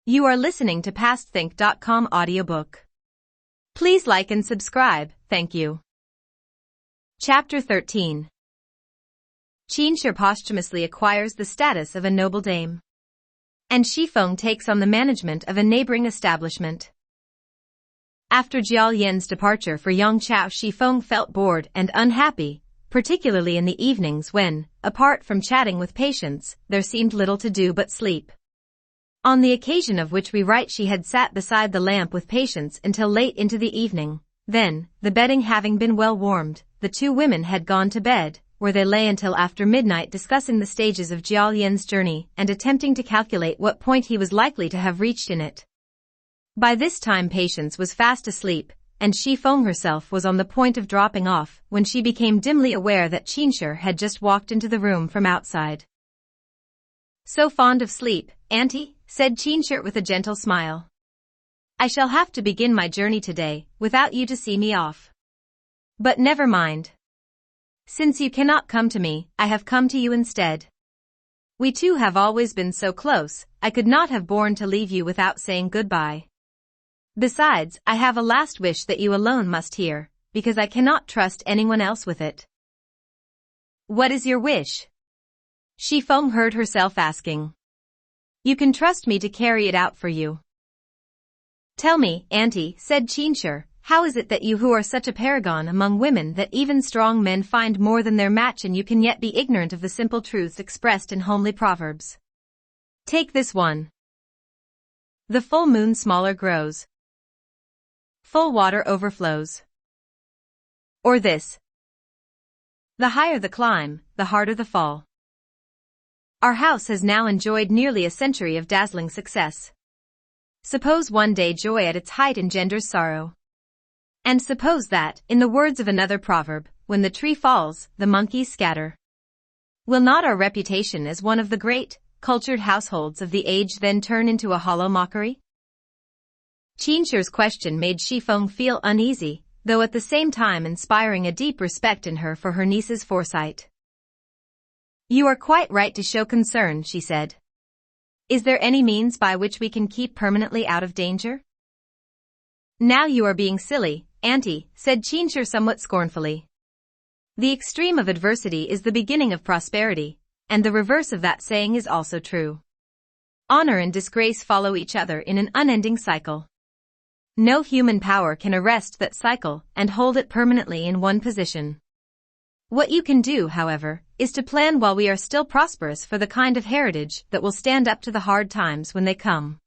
You are listening to PastThink.com audiobook. Please like and subscribe, thank you. Chapter 13. Qin posthumously acquires the status of a noble dame. And Shifeng takes on the management of a neighboring establishment. After Jiao Yan's departure for Yongchao, Shifeng felt bored and unhappy, particularly in the evenings when, apart from chatting with patients, there seemed little to do but sleep. On the occasion of which we write, she had sat beside the lamp with patients until late into the evening. Then, the bedding having been well warmed, the two women had gone to bed, where they lay until after midnight discussing the stages of Jiao Yan's journey and attempting to calculate what point he was likely to have reached in it. By this time Patience was fast asleep, and Shifeng herself was on the point of dropping off when she became dimly aware that Qin had just walked into the room from outside. "So fond of sleep, Auntie?" said Qin with a gentle smile. "I shall have to begin my journey today, without you to see me off. But never mind. Since you cannot come to me, I have come to you instead. We two have always been so close, I could not have borne to leave you without saying goodbye. Besides, I have a last wish that you alone must hear, because I cannot trust anyone else with it." "What is your wish?" Shifeng heard herself asking. "You can trust me to carry it out for you." "Tell me, Auntie," said Qin, "how is it that you who are such a paragon among women that even strong men find more than their match, and you can yet be ignorant of the simple truths expressed in homely proverbs? Take this one. The full moon smaller grows. Full water overflows. Or this. The higher the climb, the harder the fall. Our house has now enjoyed nearly a century of dazzling success. Suppose one day joy at its height engenders sorrow. And suppose that, in the words of another proverb, when the tree falls, the monkeys scatter. Will not our reputation as one of the great, cultured households of the age then turn into a hollow mockery?" Qin's question made Shifeng feel uneasy, though at the same time inspiring a deep respect in her for her niece's foresight. "You are quite right to show concern," she said. "Is there any means by which we can keep permanently out of danger?" "Now you are being silly, Auntie," said Qin somewhat scornfully. "The extreme of adversity is the beginning of prosperity, and the reverse of that saying is also true. Honor and disgrace follow each other in an unending cycle. No human power can arrest that cycle and hold it permanently in one position. What you can do, however, is to plan while we are still prosperous for the kind of heritage that will stand up to the hard times when they come.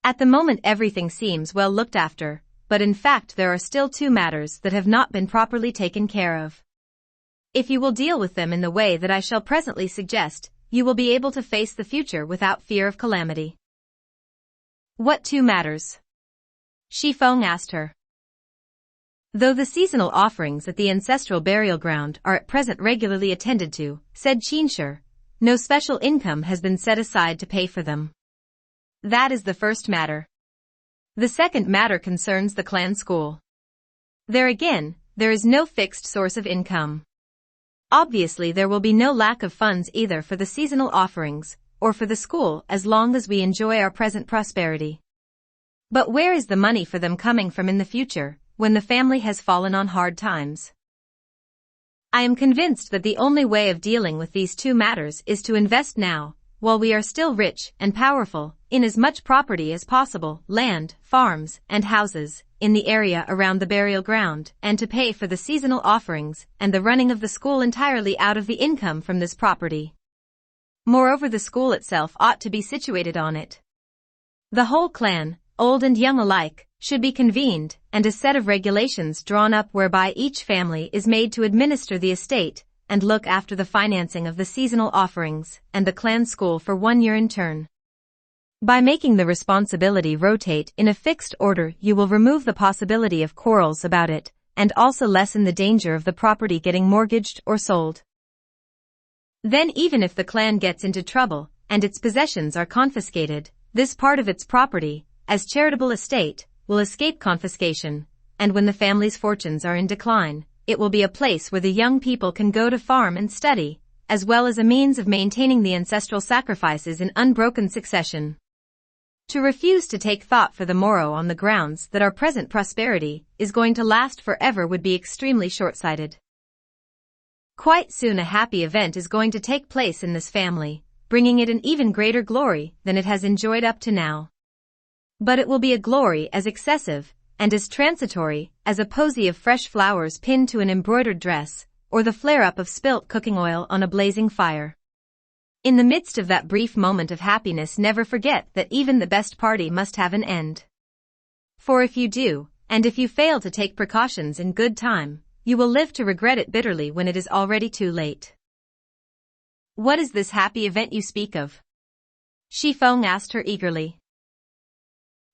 At the moment everything seems well looked after, but in fact there are still two matters that have not been properly taken care of. If you will deal with them in the way that I shall presently suggest, you will be able to face the future without fear of calamity." "What two matters?" Shifeng asked her. "Though the seasonal offerings at the ancestral burial ground are at present regularly attended to," said Qin, "no special income has been set aside to pay for them. That is the first matter. The second matter concerns the clan school. There again, there is no fixed source of income. Obviously there will be no lack of funds either for the seasonal offerings or for the school as long as we enjoy our present prosperity. But where is the money for them coming from in the future, when the family has fallen on hard times? I am convinced that the only way of dealing with these two matters is to invest now, while we are still rich and powerful, in as much property as possible, land, farms, and houses, in the area around the burial ground, and to pay for the seasonal offerings and the running of the school entirely out of the income from this property. Moreover, the school itself ought to be situated on it. The whole clan, old and young alike, should be convened, and a set of regulations drawn up whereby each family is made to administer the estate and look after the financing of the seasonal offerings and the clan school for 1 year in turn. By making the responsibility rotate in a fixed order, you will remove the possibility of quarrels about it, and also lessen the danger of the property getting mortgaged or sold. Then even if the clan gets into trouble, and its possessions are confiscated, this part of its property, as charitable estate, will escape confiscation, and when the family's fortunes are in decline, it will be a place where the young people can go to farm and study, as well as a means of maintaining the ancestral sacrifices in unbroken succession. To refuse to take thought for the morrow on the grounds that our present prosperity is going to last forever would be extremely short-sighted. Quite soon a happy event is going to take place in this family, bringing it an even greater glory than it has enjoyed up to now. But it will be a glory as excessive and as transitory as a posy of fresh flowers pinned to an embroidered dress, or the flare-up of spilt cooking oil on a blazing fire. In the midst of that brief moment of happiness, never forget that even the best party must have an end. For if you do, and if you fail to take precautions in good time, you will live to regret it bitterly when it is already too late. What is this happy event you speak of? Xifeng asked her eagerly.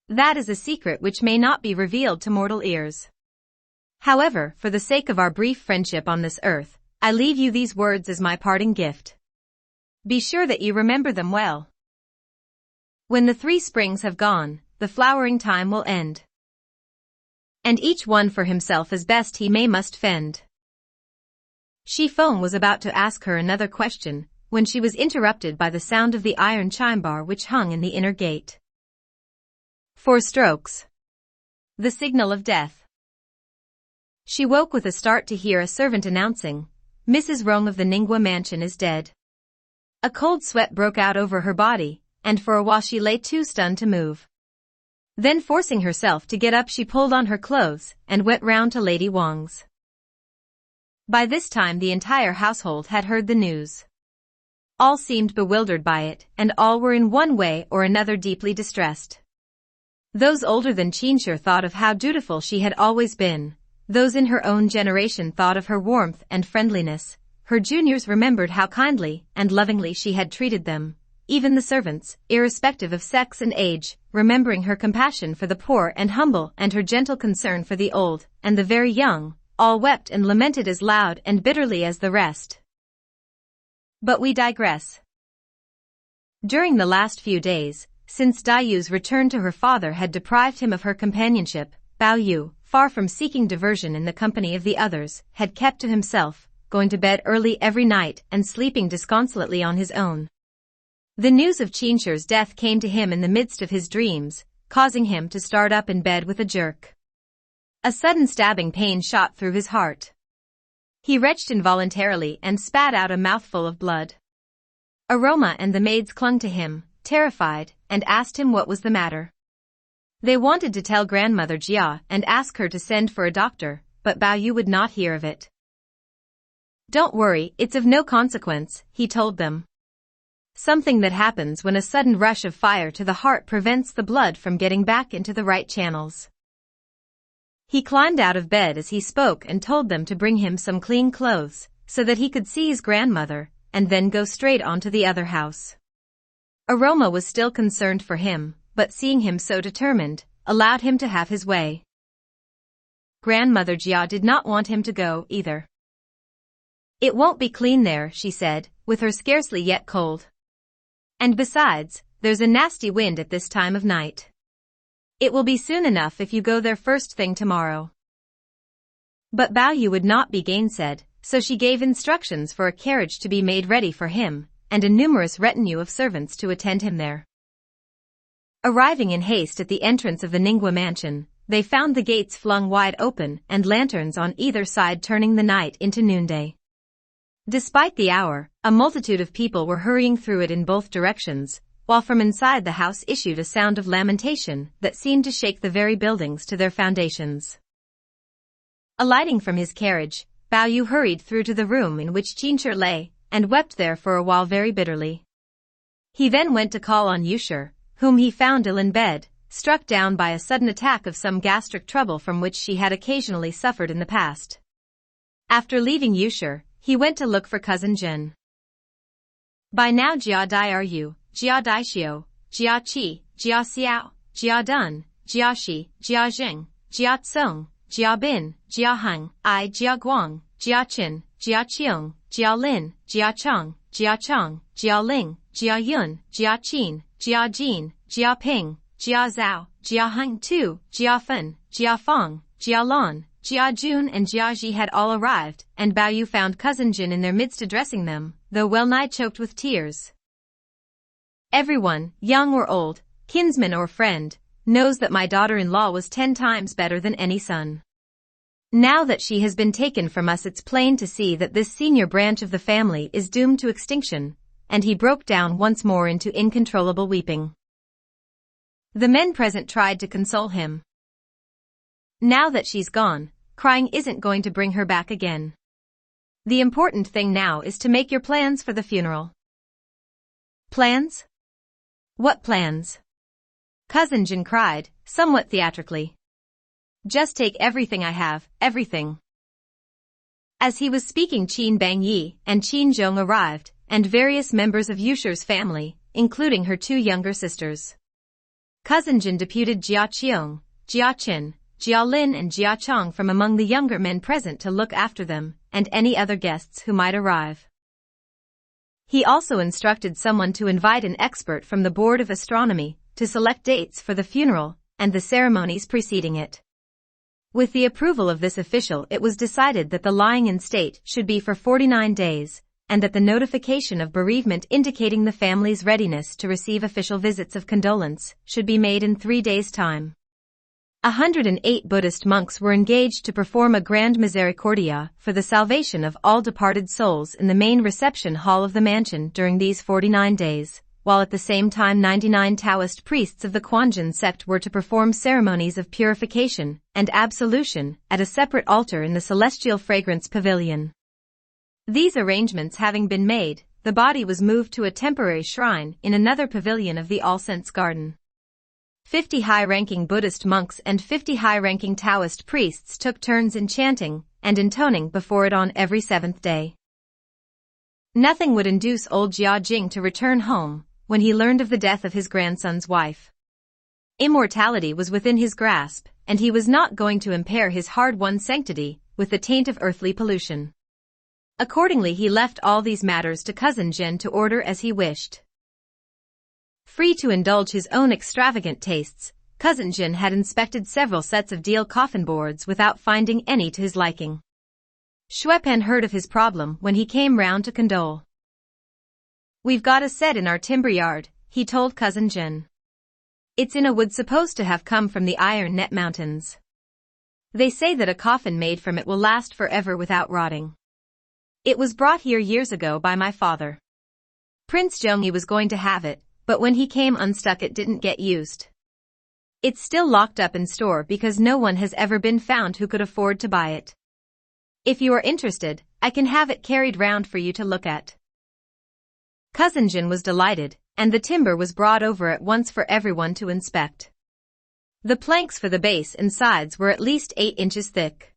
That is a secret which may not be revealed to mortal ears. However, for the sake of our brief friendship on this earth, I leave you these words as my parting gift. Be sure that you remember them well. When the 3 springs have gone, the flowering time will end. And each one for himself as best he may must fend. Xifeng was about to ask her another question, when she was interrupted by the sound of the iron chime bar which hung in the inner gate. 4 strokes. The signal of death. She woke with a start to hear a servant announcing, Mrs. Rong of the Ningwa mansion is dead. A cold sweat broke out over her body, and for a while she lay too stunned to move. Then forcing herself to get up, she pulled on her clothes and went round to Lady Wang's. By this time the entire household had heard the news. All seemed bewildered by it, and all were in one way or another deeply distressed. Those older than Qinshe thought of how dutiful she had always been. Those in her own generation thought of her warmth and friendliness. Her juniors remembered how kindly and lovingly she had treated them. Even the servants, irrespective of sex and age, remembering her compassion for the poor and humble and her gentle concern for the old and the very young, all wept and lamented as loud and bitterly as the rest. But we digress. During the last few days, since Daiyu's return to her father had deprived him of her companionship, Bao Yu, far from seeking diversion in the company of the others, had kept to himself, going to bed early every night and sleeping disconsolately on his own. The news of Qinshe's death came to him in the midst of his dreams, causing him to start up in bed with a jerk. A sudden stabbing pain shot through his heart. He retched involuntarily and spat out a mouthful of blood. Aroma and the maids clung to him, terrified, and asked him what was the matter. They wanted to tell grandmother Jia and ask her to send for a doctor, but Bao Yu would not hear of it. Don't worry, it's of no consequence, he told them. Something that happens when a sudden rush of fire to the heart prevents the blood from getting back into the right channels. He climbed out of bed as he spoke and told them to bring him some clean clothes, so that he could see his grandmother, and then go straight on to the other house. Aroma was still concerned for him, but seeing him so determined, allowed him to have his way. Grandmother Jia did not want him to go either. It won't be clean there, she said, with her scarcely yet cold. And besides, there's a nasty wind at this time of night. It will be soon enough if you go there first thing tomorrow. But Bao Yu would not be gainsaid, so she gave instructions for a carriage to be made ready for him, and a numerous retinue of servants to attend him there. Arriving in haste at the entrance of the Ningwa mansion, they found the gates flung wide open and lanterns on either side turning the night into noonday. Despite the hour, a multitude of people were hurrying through it in both directions, while from inside the house issued a sound of lamentation that seemed to shake the very buildings to their foundations. Alighting from his carriage, Bao Yu hurried through to the room in which Qinshe lay, and wept there for a while very bitterly. He then went to call on Yushe, whom he found ill in bed, struck down by a sudden attack of some gastric trouble from which she had occasionally suffered in the past. After leaving Yushe, he went to look for cousin Jin. By now Jia Dai Ru, Jia Dai Xiao, Jia Qi, Jia Xiao, Jia Dun, Jia Shi, Jia Jing, Jia Tsong, Jia Bin, Jia Heng, Jia Guang, Jia Qin, Jia Qiong, Jia Lin, Jia Chong, Jia Chong, Jia Ling, Jia Yun, Jia Qin, Jia Jin, Jia Ping, Jia Zhao, Jia Heng Tu, Jia Fen, Jia Fong, Jia Lon, Jia Jun and Jia Ji had all arrived, and Bao Yu found cousin Jin in their midst addressing them, though well-nigh choked with tears. Everyone, young or old, kinsman or friend, knows that my daughter-in-law was 10 times better than any son. Now that she has been taken from us, it's plain to see that this senior branch of the family is doomed to extinction," and he broke down once more into uncontrollable weeping. The men present tried to console him. "Now that she's gone, crying isn't going to bring her back again. The important thing now is to make your plans for the funeral." "Plans? What plans?" Cousin Jin cried, somewhat theatrically. "Just take everything I have, everything." As he was speaking, Qin Bangyi and Qin Zhong arrived, and various members of Yusher's family, including her 2 younger sisters. Cousin Jin deputed Jia Qiong, Jia Qin, Jia Lin and Jia Chong from among the younger men present to look after them, and any other guests who might arrive. He also instructed someone to invite an expert from the Board of Astronomy to select dates for the funeral and the ceremonies preceding it. With the approval of this official, it was decided that the lying-in state should be for 49 days, and that the notification of bereavement indicating the family's readiness to receive official visits of condolence should be made in 3 days' time. 108 Buddhist monks were engaged to perform a grand misericordia for the salvation of all departed souls in the main reception hall of the mansion during these 49 days, while at the same time 99 Taoist priests of the Quanjin sect were to perform ceremonies of purification and absolution at a separate altar in the Celestial Fragrance Pavilion. These arrangements having been made, the body was moved to a temporary shrine in another pavilion of the All Saints Garden. 50 high-ranking Buddhist monks and 50 high-ranking Taoist priests took turns in chanting and intoning before it on every 7th day. Nothing would induce old Jia Jing to return home when he learned of the death of his grandson's wife. Immortality was within his grasp, and he was not going to impair his hard-won sanctity with the taint of earthly pollution. Accordingly, he left all these matters to Cousin Jin to order as he wished. Free to indulge his own extravagant tastes, Cousin Jin had inspected several sets of deal coffin boards without finding any to his liking. Xueqin heard of his problem when he came round to condole. "We've got a set in our timber yard," he told Cousin Jin. "It's in a wood supposed to have come from the Iron Net Mountains. They say that a coffin made from it will last forever without rotting. It was brought here years ago by my father. Prince Zhongyi was going to have it, but when he came unstuck it didn't get used. It's still locked up in store because no one has ever been found who could afford to buy it. If you are interested, I can have it carried round for you to look at." Cousin Jin was delighted, and the timber was brought over at once for everyone to inspect. The planks for the base and sides were at least 8 inches thick.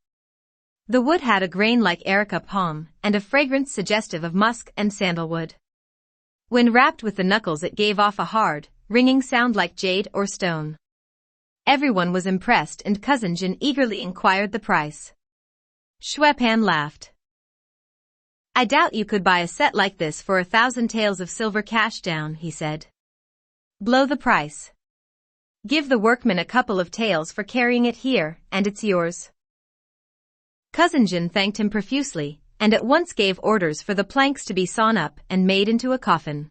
The wood had a grain like areca palm and a fragrance suggestive of musk and sandalwood. When rapped with the knuckles it gave off a hard, ringing sound like jade or stone. Everyone was impressed and Cousin Jin eagerly inquired the price. Xueqin laughed. "I doubt you could buy a set like this for 1,000 taels of silver cash down," he said. "Blow the price. Give the workmen a couple of taels for carrying it here, and it's yours." Cousin Jin thanked him profusely, and at once gave orders for the planks to be sawn up and made into a coffin.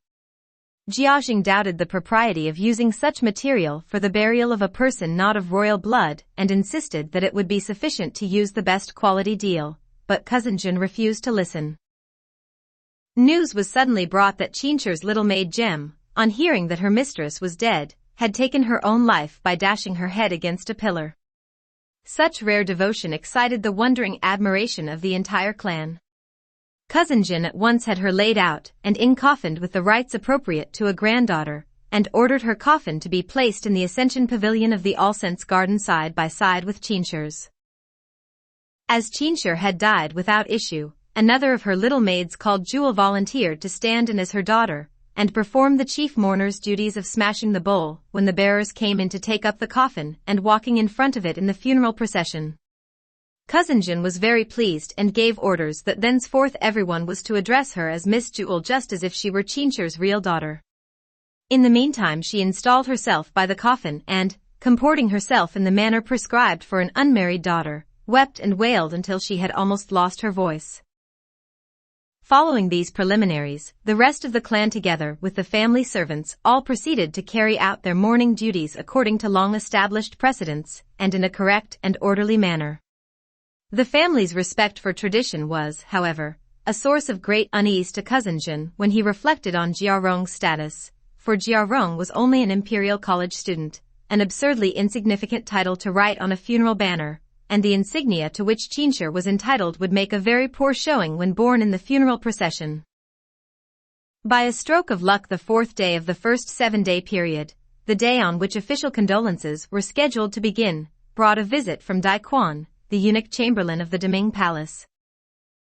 Jiajing doubted the propriety of using such material for the burial of a person not of royal blood and insisted that it would be sufficient to use the best quality deal, but Cousin Jin refused to listen. News was suddenly brought that Qinsher's little maid Gem, on hearing that her mistress was dead, had taken her own life by dashing her head against a pillar. Such rare devotion excited the wondering admiration of the entire clan. Cousin Jin at once had her laid out and coffined with the rites appropriate to a granddaughter, and ordered her coffin to be placed in the Ascension Pavilion of the All Saints Garden side by side with Qinsher's. As Qinsher had died without issue, another of her little maids called Jewel volunteered to stand in as her daughter, and perform the chief mourner's duties of smashing the bowl when the bearers came in to take up the coffin and walking in front of it in the funeral procession. Cousin Jin was very pleased and gave orders that thenceforth everyone was to address her as Miss Jewel just as if she were Qinsher's real daughter. In the meantime she installed herself by the coffin and, comporting herself in the manner prescribed for an unmarried daughter, wept and wailed until she had almost lost her voice. Following these preliminaries, the rest of the clan together with the family servants all proceeded to carry out their morning duties according to long-established precedents and in a correct and orderly manner. The family's respect for tradition was, however, a source of great unease to Cousin Jin when he reflected on Jia Rong's status, for Jia Rong was only an Imperial College student, an absurdly insignificant title to write on a funeral banner, and the insignia to which Qinshi was entitled would make a very poor showing when borne in the funeral procession. By a stroke of luck, the fourth day of the first 7-day period, the day on which official condolences were scheduled to begin, brought a visit from Dai Quan, the eunuch chamberlain of the Deming Palace.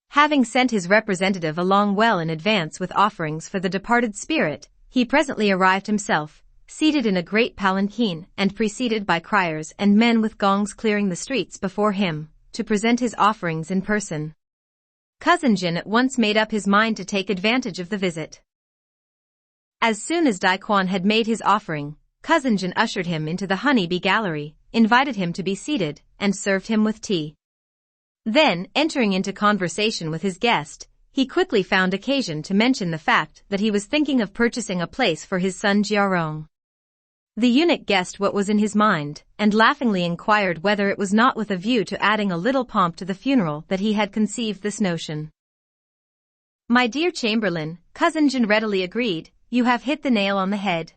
Having sent his representative along well in advance with offerings for the departed spirit, he presently arrived himself, seated in a great palanquin and preceded by criers and men with gongs clearing the streets before him, to present his offerings in person. Cousin Jin at once made up his mind to take advantage of the visit. As soon as Dai Quan had made his offering, Cousin Jin ushered him into the honeybee gallery, invited him to be seated, and served him with tea. Then, entering into conversation with his guest, he quickly found occasion to mention the fact that he was thinking of purchasing a place for his son Jia Rong. The eunuch guessed what was in his mind, and laughingly inquired whether it was not with a view to adding a little pomp to the funeral that he had conceived this notion. "My dear Chamberlain," Cousin Jin readily agreed, "you have hit the nail on the head."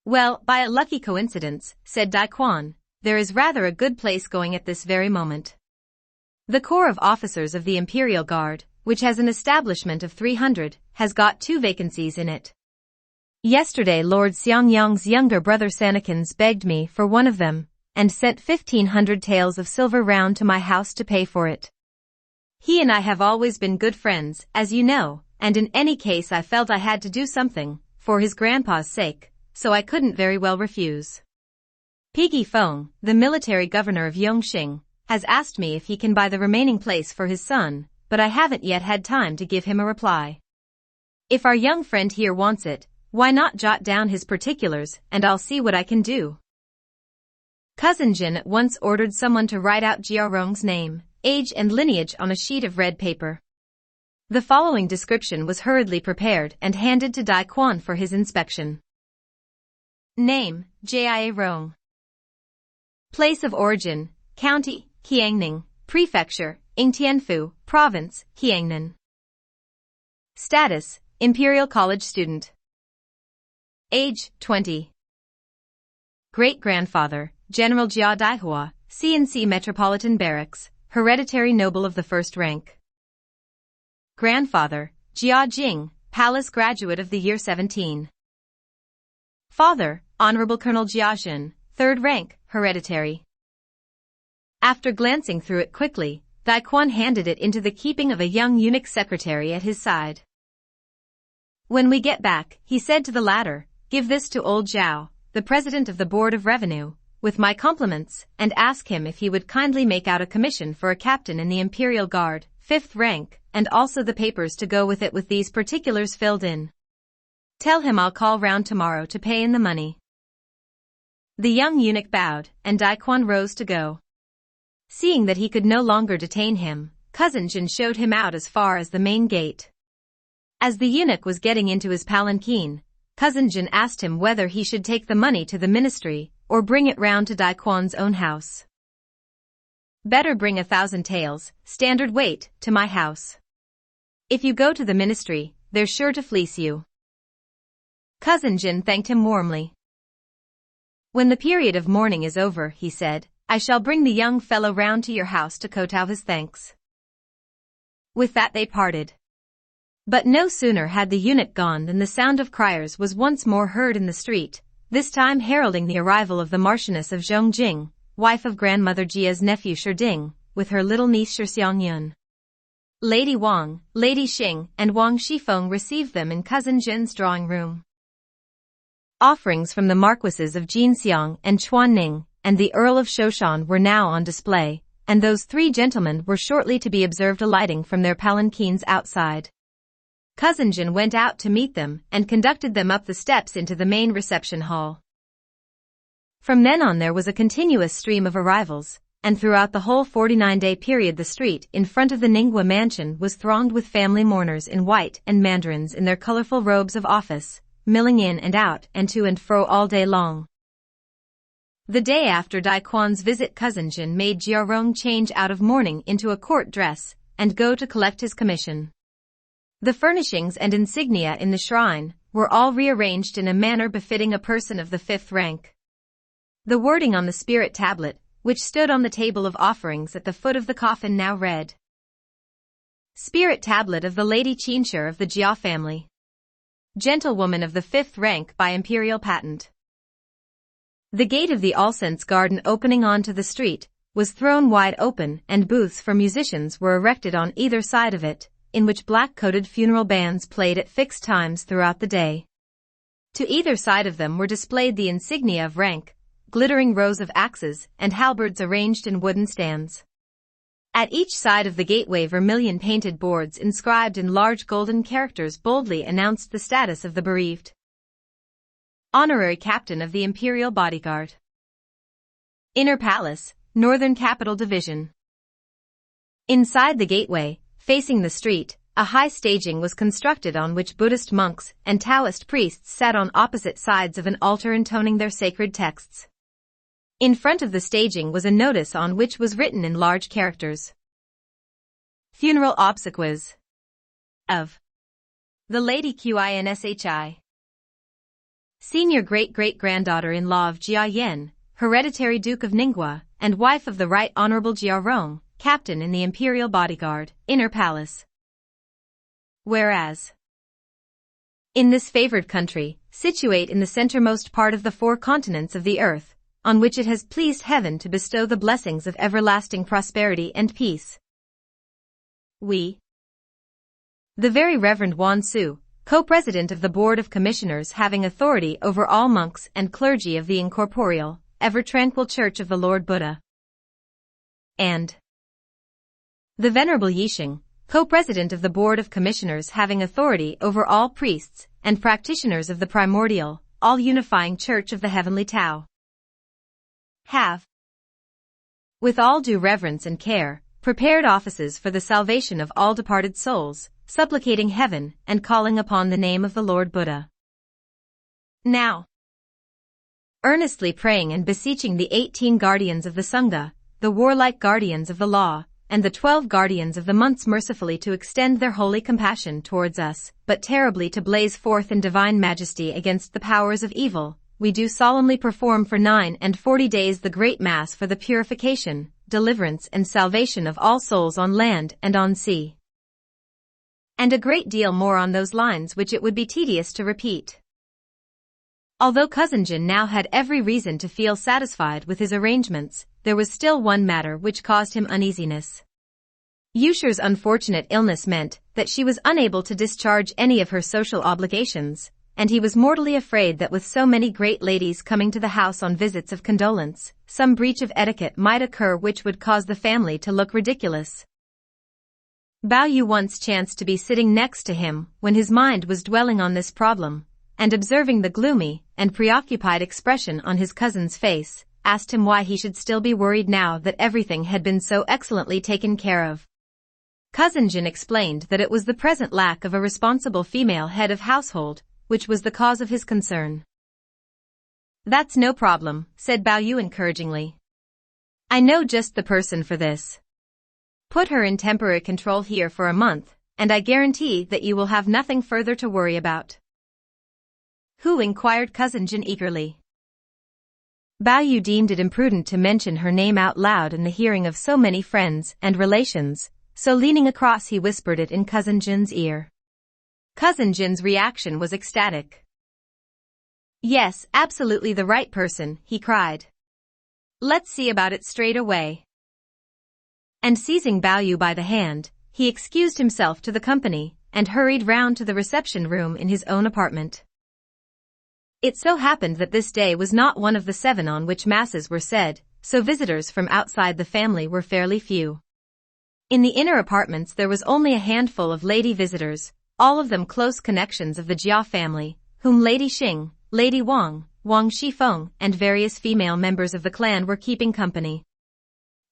"Well, by a lucky coincidence," said Dai Quan, "there is rather a good place going at this very moment. The Corps of Officers of the Imperial Guard, which has an establishment of 300, has got 2 vacancies in it. Yesterday Lord Xiangyang's younger brother Sanakins begged me for one of them, and sent 1,500 taels of silver round to my house to pay for it. He and I have always been good friends, as you know, and in any case I felt I had to do something, for his grandpa's sake, so I couldn't very well refuse. Piggy Feng, the military governor of Yongxing, has asked me if he can buy the remaining place for his son, but I haven't yet had time to give him a reply. If our young friend here wants it, why not jot down his particulars and I'll see what I can do." Cousin Jin at once ordered someone to write out Jia Rong's name, age and lineage on a sheet of red paper. The following description was hurriedly prepared and handed to Dai Quan for his inspection. Name, Jia Rong. Place of origin, County, Qiangning, Prefecture, Yingtianfu, Province, Qiangnan. Status, Imperial College student. Age, 20. Great-grandfather, General Jia Daihua, CNC Metropolitan Barracks, hereditary noble of the first rank. Grandfather, Jia Jing, Palace graduate of the year 17. Father, Honorable Colonel Jia Jin, third rank, hereditary. After glancing through it quickly, Dai Quan handed it into the keeping of a young eunuch secretary at his side. "When we get back," he said to the latter, "give this to old Zhao, the president of the Board of Revenue, with my compliments, and ask him if he would kindly make out a commission for a captain in the Imperial Guard, 5th rank, and also the papers to go with it with these particulars filled in. Tell him I'll call round tomorrow to pay in the money." The young eunuch bowed, and Dai Quan rose to go. Seeing that he could no longer detain him, Cousin Jin showed him out as far as the main gate. As the eunuch was getting into his palanquin, Cousin Jin asked him whether he should take the money to the ministry, or bring it round to Dai Quan's own house. "Better bring 1,000 taels, standard weight, to my house. If you go to the ministry, they're sure to fleece you." Cousin Jin thanked him warmly. "When the period of mourning is over," he said, "I shall bring the young fellow round to your house to kowtow his thanks." With that they parted. But no sooner had the eunuch gone than the sound of criers was once more heard in the street, this time heralding the arrival of the Marchioness of Zhongjing, wife of Grandmother Jia's nephew Sherding, with her little niece Xiangyun. Lady Wang, Lady Xing, and Wang Shifeng received them in Cousin Jin's drawing room. Offerings from the Marquises of Jinxiang and Chuanning, and the Earl of Shoshan were now on display, and those 3 gentlemen were shortly to be observed alighting from their palanquins outside. Cousin Jin went out to meet them and conducted them up the steps into the main reception hall. From then on there was a continuous stream of arrivals, and throughout the whole 49-day period the street in front of the Ningwa mansion was thronged with family mourners in white and mandarins in their colorful robes of office, milling in and out and to and fro all day long. The day after Dai Quan's visit, cousin Jin made Jiarong change out of mourning into a court dress and go to collect his commission. The furnishings and insignia in the shrine were all rearranged in a manner befitting a person of the 5th rank. The wording on the spirit tablet, which stood on the table of offerings at the foot of the coffin, now read: Spirit tablet of the Lady Qinshi of the Jia family. Gentlewoman of the 5th rank by imperial patent. The gate of the Allsense garden opening onto the street was thrown wide open and booths for musicians were erected on either side of it, in which black-coated funeral bands played at fixed times throughout the day. To either side of them were displayed the insignia of rank, glittering rows of axes and halberds arranged in wooden stands. At each side of the gateway vermilion-painted boards inscribed in large golden characters boldly announced the status of the bereaved. Honorary Captain of the Imperial Bodyguard. Inner Palace, Northern Capital Division. Inside the gateway, facing the street, a high staging was constructed on which Buddhist monks and Taoist priests sat on opposite sides of an altar intoning their sacred texts. In front of the staging was a notice on which was written in large characters: Funeral Obsequies of the Lady Qinshi. Senior great-great-granddaughter-in-law of Jia Yan, hereditary Duke of Ningwa, and wife of the Right Honorable Jia Rong, Captain in the Imperial Bodyguard, Inner Palace. Whereas, in this favored country, situate in the centermost part of the 4 continents of the earth, on which it has pleased heaven to bestow the blessings of everlasting prosperity and peace, we, the Very Reverend Wan Su, Co-President of the Board of Commissioners having authority over all monks and clergy of the incorporeal, ever-tranquil Church of the Lord Buddha, and the Venerable Yixing, Co-President of the Board of Commissioners having authority over all priests and practitioners of the primordial, all-unifying Church of the Heavenly Tao, have, with all due reverence and care, prepared offices for the salvation of all departed souls, supplicating heaven and calling upon the name of the Lord Buddha. Now, earnestly praying and beseeching the 18 guardians of the Sangha, the warlike guardians of the law, and the 12 guardians of the months mercifully to extend their holy compassion towards us, but terribly to blaze forth in divine majesty against the powers of evil, we do solemnly perform for 9 and 40 days the great Mass for the purification, deliverance and salvation of all souls on land and on sea. And a great deal more on those lines which it would be tedious to repeat. Although cousin Jin now had every reason to feel satisfied with his arrangements, there was still one matter which caused him uneasiness. Yusher's unfortunate illness meant that she was unable to discharge any of her social obligations, and he was mortally afraid that with so many great ladies coming to the house on visits of condolence, some breach of etiquette might occur which would cause the family to look ridiculous. Bao Yu once chanced to be sitting next to him when his mind was dwelling on this problem, and observing the gloomy and preoccupied expression on his cousin's face, asked him why he should still be worried now that everything had been so excellently taken care of. Cousin Jin explained that it was the present lack of a responsible female head of household, which was the cause of his concern. That's no problem, said Bao Yu encouragingly. I know just the person for this. Put her in temporary control here for a month, and I guarantee that you will have nothing further to worry about. Who? Inquired cousin Jin eagerly. Bao Yu deemed it imprudent to mention her name out loud in the hearing of so many friends and relations, so leaning across he whispered it in cousin Jin's ear. Cousin Jin's reaction was ecstatic. Yes, absolutely the right person, he cried. Let's see about it straight away. And seizing Bao Yu by the hand, he excused himself to the company and hurried round to the reception room in his own apartment. It so happened that this day was not one of the 7 on which masses were said, so visitors from outside the family were fairly few. In the inner apartments there was only a handful of lady visitors, all of them close connections of the Jia family, whom Lady Xing, Lady Wang, Wang Shifeng, and various female members of the clan were keeping company.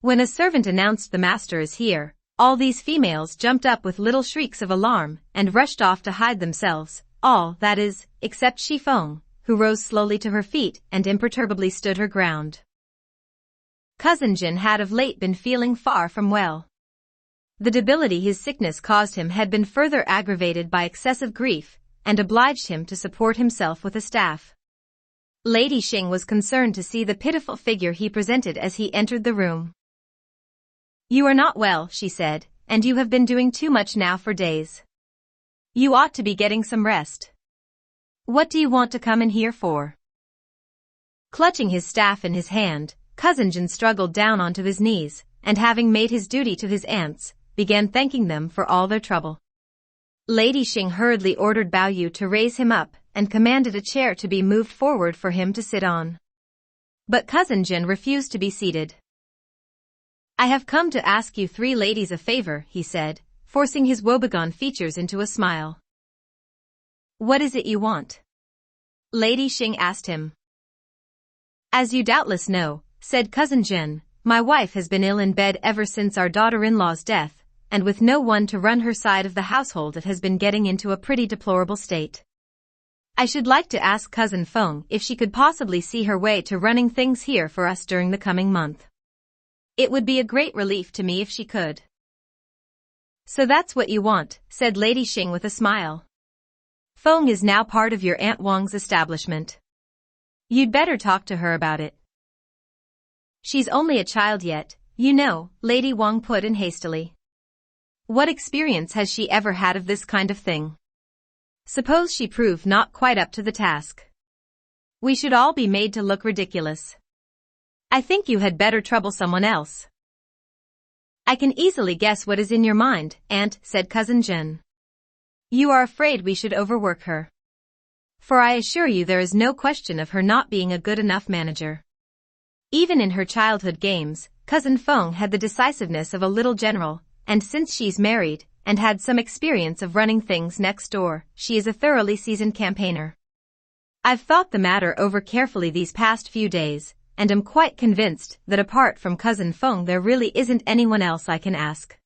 When a servant announced the master is here, all these females jumped up with little shrieks of alarm and rushed off to hide themselves, all, that is, except Xueqin, who rose slowly to her feet and imperturbably stood her ground. Cousin Jin had of late been feeling far from well. The debility his sickness caused him had been further aggravated by excessive grief, and obliged him to support himself with a staff. Lady Xing was concerned to see the pitiful figure he presented as he entered the room. "You are not well," she said, "and you have been doing too much now for days. You ought to be getting some rest. What do you want to come in here for?" Clutching his staff in his hand, Cousin Jin struggled down onto his knees, and having made his duty to his aunts, began thanking them for all their trouble. Lady Xing hurriedly ordered Bao Yu to raise him up, and commanded a chair to be moved forward for him to sit on. But Cousin Jin refused to be seated. "I have come to ask you three ladies a favor," he said, forcing his woebegone features into a smile. "What is it you want?" Lady Xing asked him. "As you doubtless know," said Cousin Jin, "my wife has been ill in bed ever since our daughter-in-law's death, and with no one to run her side of the household it has been getting into a pretty deplorable state. I should like to ask Cousin Feng if she could possibly see her way to running things here for us during the coming month. It would be a great relief to me if she could." "So that's what you want," said Lady Xing with a smile. "Feng is now part of your Aunt Wang's establishment. You'd better talk to her about it." "She's only a child yet, you know," Lady Wang put in hastily. "What experience has she ever had of this kind of thing? Suppose she prove not quite up to the task. We should all be made to look ridiculous. I think you had better trouble someone else." "I can easily guess what is in your mind, Aunt," said Cousin Jin. "You are afraid we should overwork her. For I assure you there is no question of her not being a good enough manager. Even in her childhood games, Cousin Feng had the decisiveness of a little general, and since she's married, and had some experience of running things next door, she is a thoroughly seasoned campaigner. I've thought the matter over carefully these past few days, and am quite convinced that apart from Cousin Feng there really isn't anyone else I can ask.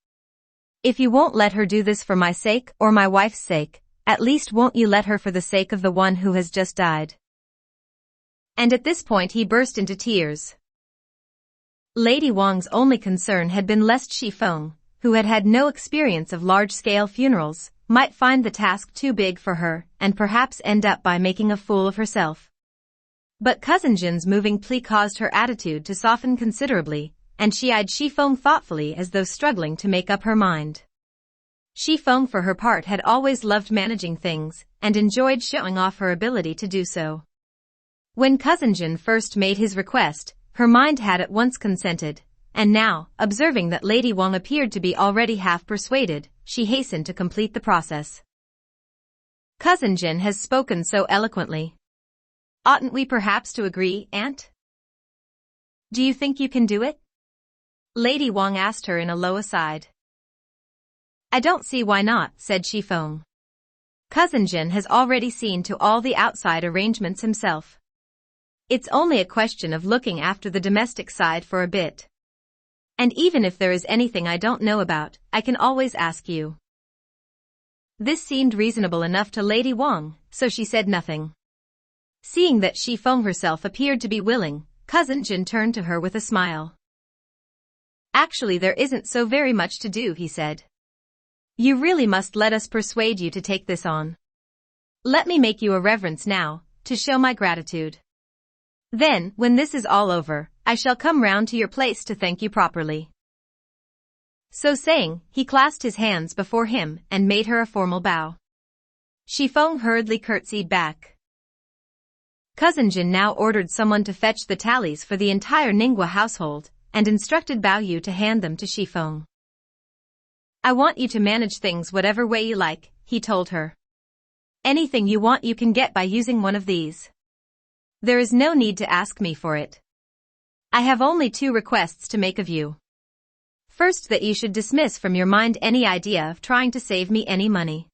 If you won't let her do this for my sake or my wife's sake, at least won't you let her for the sake of the one who has just died?" And at this point he burst into tears. Lady Wang's only concern had been lest Xueqin, who had had no experience of large-scale funerals, might find the task too big for her and perhaps end up by making a fool of herself. But Cousin Jin's moving plea caused her attitude to soften considerably, and she eyed Xueqin thoughtfully as though struggling to make up her mind. Xueqin for her part had always loved managing things, and enjoyed showing off her ability to do so. When Cousin Jin first made his request, her mind had at once consented, and now, observing that Lady Wang appeared to be already half persuaded, she hastened to complete the process. "Cousin Jin has spoken so eloquently. Oughtn't we perhaps to agree, Aunt? Do you think you can do it?" Lady Wang asked her in a low aside. "I don't see why not," said Xueqin. "Cousin Jin has already seen to all the outside arrangements himself. It's only a question of looking after the domestic side for a bit. And even if there is anything I don't know about, I can always ask you." This seemed reasonable enough to Lady Wang, so she said nothing. Seeing that Xueqin herself appeared to be willing, Cousin Jin turned to her with a smile. "Actually there isn't so very much to do," he said. "You really must let us persuade you to take this on. Let me make you a reverence now, to show my gratitude. Then, when this is all over, I shall come round to your place to thank you properly." So saying, he clasped his hands before him and made her a formal bow. Xueqin hurriedly curtsied back. Cousin Jin now ordered someone to fetch the tallies for the entire Ningguo household, and instructed Bao Yu to hand them to Xueqin. "I want you to manage things whatever way you like," he told her. "Anything you want you can get by using one of these. There is no need to ask me for it. I have only 2 requests to make of you. First, that you should dismiss from your mind any idea of trying to save me any money.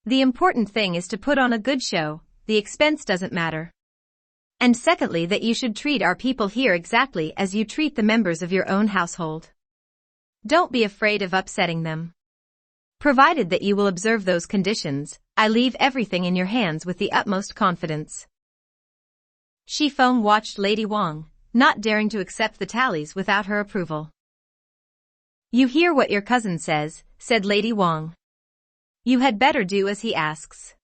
The important thing is to put on a good show, the expense doesn't matter. And secondly, that you should treat our people here exactly as you treat the members of your own household. Don't be afraid of upsetting them. Provided that you will observe those conditions, I leave everything in your hands with the utmost confidence. Xifeng watched Lady Wang, not daring to accept the tallies without her approval. You hear what your cousin says, said Lady Wang. You had better do as he asks.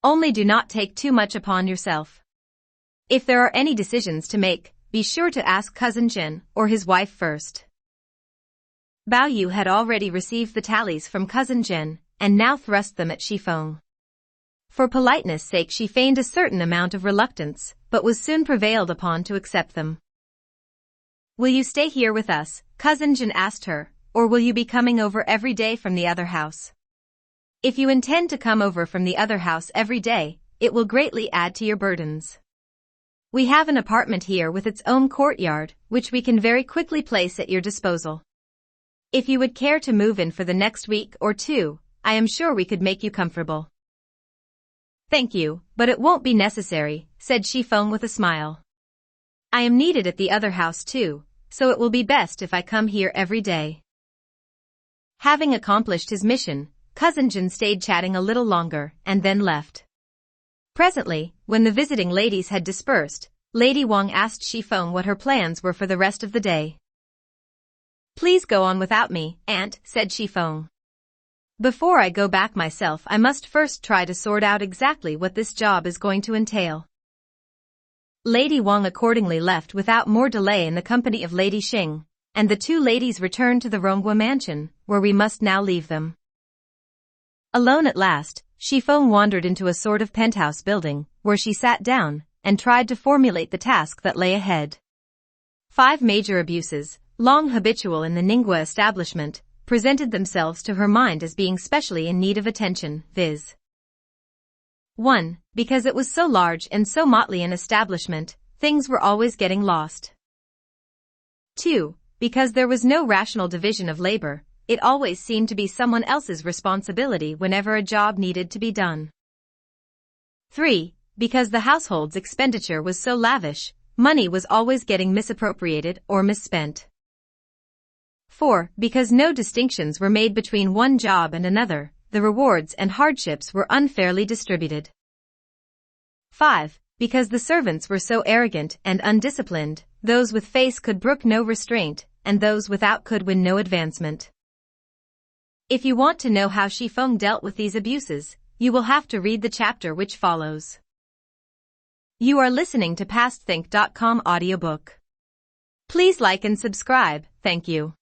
Only do not take too much upon yourself. If there are any decisions to make, be sure to ask Cousin Jin or his wife first. Bao Yu had already received the tallies from Cousin Jin, and now thrust them at Xifeng. For politeness' sake she feigned a certain amount of reluctance, but was soon prevailed upon to accept them. Will you stay here with us, Cousin Jin asked her, or will you be coming over every day from the other house? If you intend to come over from the other house every day, it will greatly add to your burdens. We have an apartment here with its own courtyard, which we can very quickly place at your disposal. If you would care to move in for the next week or two, I am sure we could make you comfortable. Thank you, but it won't be necessary, said Xifeng with a smile. I am needed at the other house too, so it will be best if I come here every day. Having accomplished his mission, Cousin Jin stayed chatting a little longer and then left. Presently, when the visiting ladies had dispersed, Lady Wang asked Xifeng what her plans were for the rest of the day. Please go on without me, Aunt, said Xifeng. Before I go back myself, I must first try to sort out exactly what this job is going to entail. Lady Wang accordingly left without more delay in the company of Lady Xing, and the two ladies returned to the Ronggua mansion, where we must now leave them. Alone at last, Xifeng wandered into a sort of penthouse building, where she sat down and tried to formulate the task that lay ahead. 5 major abuses, long habitual in the Ningguo establishment, presented themselves to her mind as being specially in need of attention, viz. 1. Because it was so large and so motley an establishment, things were always getting lost. 2. Because there was no rational division of labor, it always seemed to be someone else's responsibility whenever a job needed to be done. 3. Because the household's expenditure was so lavish, money was always getting misappropriated or misspent. 4. Because no distinctions were made between one job and another, the rewards and hardships were unfairly distributed. 5. Because the servants were so arrogant and undisciplined, those with face could brook no restraint, and those without could win no advancement. If you want to know how Xifeng dealt with these abuses, you will have to read the chapter which follows. You are listening to PastThink.com audiobook. Please like and subscribe, thank you.